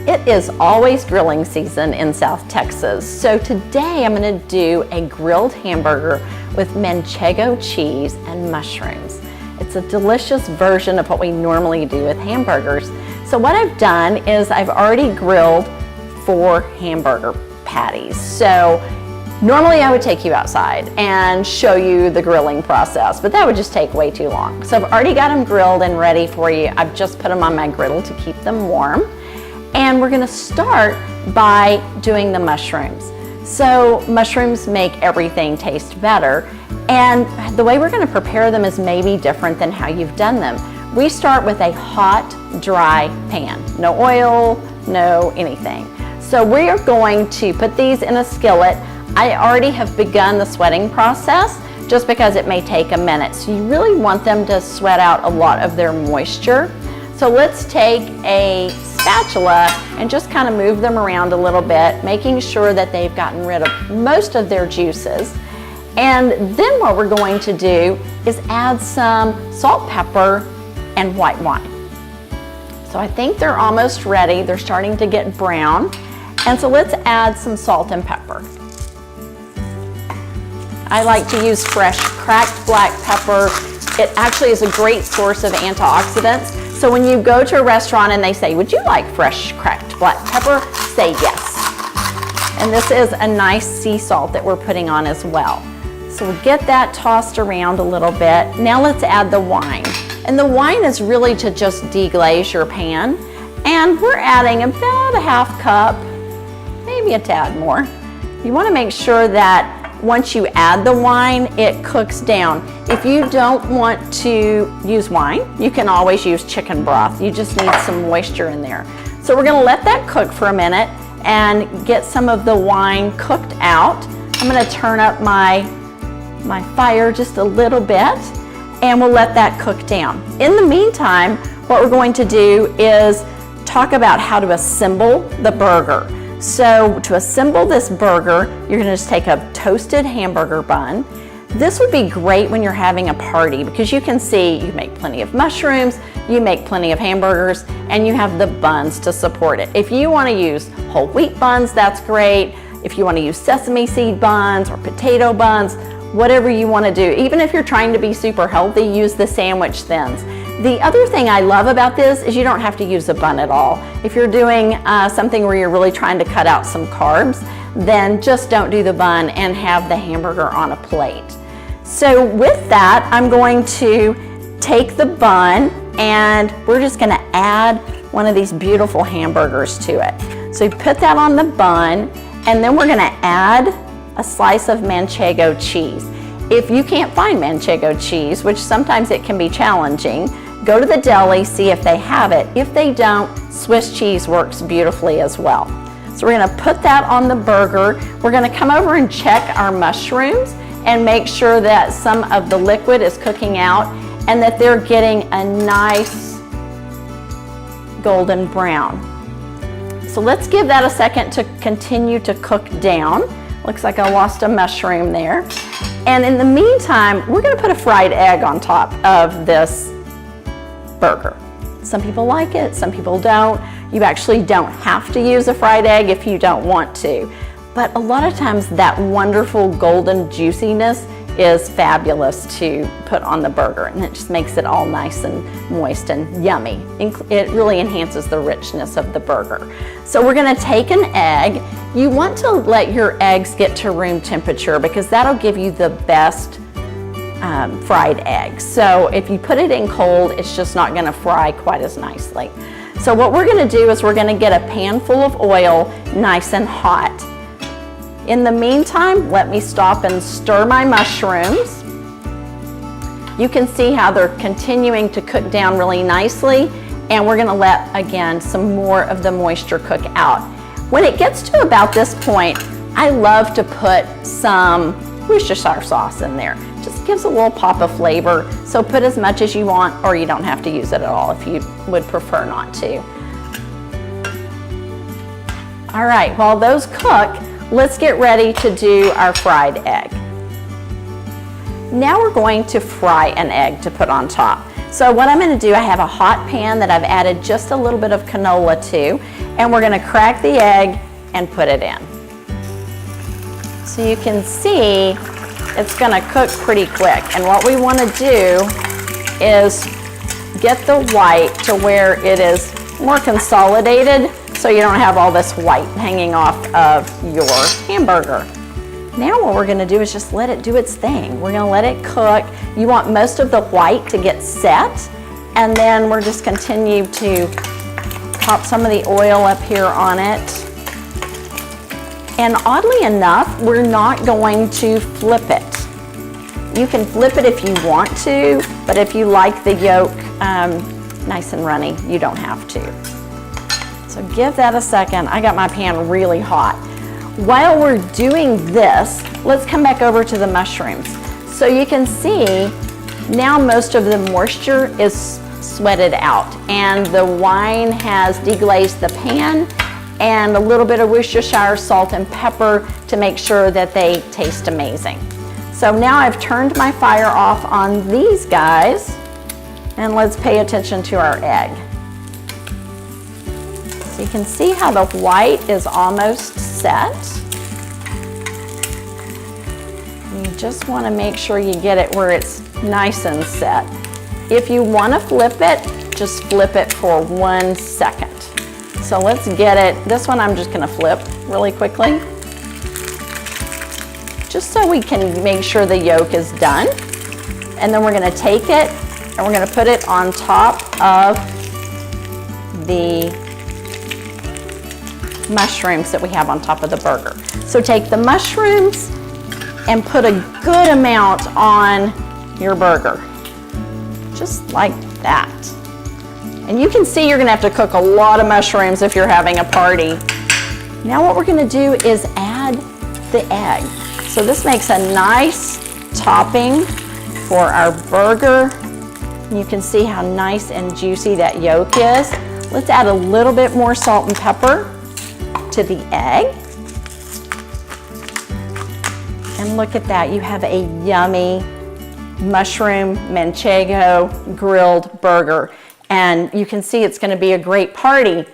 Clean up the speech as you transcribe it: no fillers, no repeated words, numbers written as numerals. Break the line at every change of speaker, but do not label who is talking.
It is always grilling season in South Texas, so today I'm going to do a grilled hamburger with manchego cheese and mushrooms. It's a delicious version of what we normally do with hamburgers. So what I've done is I've already grilled 4 hamburger patties. So normally I would take you outside and show you the grilling process, but that would just take way too long. So I've already got them grilled and ready for you. I've just put them on my griddle to keep them warm. And we're gonna start by doing the mushrooms. So mushrooms make everything taste better. And the way we're gonna prepare them is maybe different than how you've done them. We start with a hot, dry pan. No oil, no anything. So we are going to put these in a skillet. I already have begun the sweating process just because it may take a minute. So you really want them to sweat out a lot of their moisture. So let's take a spatula and just kind of move them around a little bit, making sure that they've gotten rid of most of their juices. And then what we're going to do is add some salt, pepper, and white wine. So I think they're almost ready. They're starting to get brown. And so let's add some salt and pepper. I like to use fresh cracked black pepper. It actually is a great source of antioxidants. So when you go to a restaurant and they say, would you like fresh cracked black pepper? Say yes. And this is a nice sea salt that we're putting on as well. So we'll get that tossed around a little bit. Now let's add the wine. And the wine is really to just deglaze your pan. And we're adding about a half cup, maybe a tad more. You want to make sure that once you add the wine, it cooks down. If you don't want to use wine, you can always use chicken broth. You just need some moisture in there. So we're gonna let that cook for a minute and get some of the wine cooked out. I'm gonna turn up my fire just a little bit and we'll let that cook down. In the meantime, what we're going to do is talk about how to assemble the burger. So to assemble this burger, you're gonna just take a toasted hamburger bun. This would be great when you're having a party because you can see you make plenty of mushrooms, you make plenty of hamburgers, and you have the buns to support it. If you wanna use whole wheat buns, that's great. If you wanna use sesame seed buns or potato buns, whatever you wanna do. Even if you're trying to be super healthy, use the sandwich thins. The other thing I love about this is you don't have to use a bun at all. If you're doing something where you're really trying to cut out some carbs, then just don't do the bun and have the hamburger on a plate. So with that, I'm going to take the bun and we're just gonna add one of these beautiful hamburgers to it. So you put that on the bun and then we're gonna add a slice of manchego cheese. If you can't find manchego cheese, which sometimes it can be challenging, go to the deli, see if they have it. If they don't, Swiss cheese works beautifully as well. So we're gonna put that on the burger. We're gonna come over and check our mushrooms and make sure that some of the liquid is cooking out and that they're getting a nice golden brown. So let's give that a second to continue to cook down. Looks like I lost a mushroom there. And in the meantime, we're gonna put a fried egg on top of this burger. Some people like it, some people don't. You actually don't have to use a fried egg if you don't want to. But a lot of times that wonderful golden juiciness is fabulous to put on the burger and it just makes it all nice and moist and yummy. It really enhances the richness of the burger. So we're gonna take an egg. You want to let your eggs get to room temperature because that'll give you the best fried eggs. So if you put it in cold, it's just not gonna fry quite as nicely. So what we're gonna do is we're gonna get a pan full of oil, nice and hot. In the meantime, let me stop and stir my mushrooms. You can see how they're continuing to cook down really nicely, and we're gonna let, again, some more of the moisture cook out. When it gets to about this point, I love to put some Worcestershire sauce in there. Just gives a little pop of flavor, so put as much as you want, or you don't have to use it at all if you would prefer not to. All right, while those cook, let's get ready to do our fried egg. Now we're going to fry an egg to put on top. So what I'm gonna do, I have a hot pan that I've added just a little bit of canola to, and we're gonna crack the egg and put it in. So you can see it's gonna cook pretty quick. And what we wanna do is get the white to where it is more consolidated so you don't have all this white hanging off of your hamburger. Now what we're gonna do is just let it do its thing. We're gonna let it cook. You want most of the white to get set, and then we're just continue to pop some of the oil up here on it. And oddly enough, we're not going to flip it. You can flip it if you want to, but if you like the yolk nice and runny, you don't have to. So give that a second. I got my pan really hot. While we're doing this, let's come back over to the mushrooms. So you can see now most of the moisture is sweated out, and the wine has deglazed the pan, and a little bit of Worcestershire salt and pepper to make sure that they taste amazing. So now I've turned my fire off on these guys, and let's pay attention to our egg. So you can see how the white is almost set. You just want to make sure you get it where it's nice and set. If you want to flip it, just flip it for 1 second. So let's get it. This one I'm just going to flip really quickly, just so we can make sure the yolk is done. And then we're going to take it and we're going to put it on top of the mushrooms that we have on top of the burger. So take the mushrooms and put a good amount on your burger, just like that. And you can see you're gonna have to cook a lot of mushrooms if you're having a party. Now what we're gonna do is add the egg. So this makes a nice topping for our burger. You can see how nice and juicy that yolk is. Let's add a little bit more salt and pepper to the egg. And look at that, you have a yummy mushroom manchego grilled burger. And you can see it's going to be a great party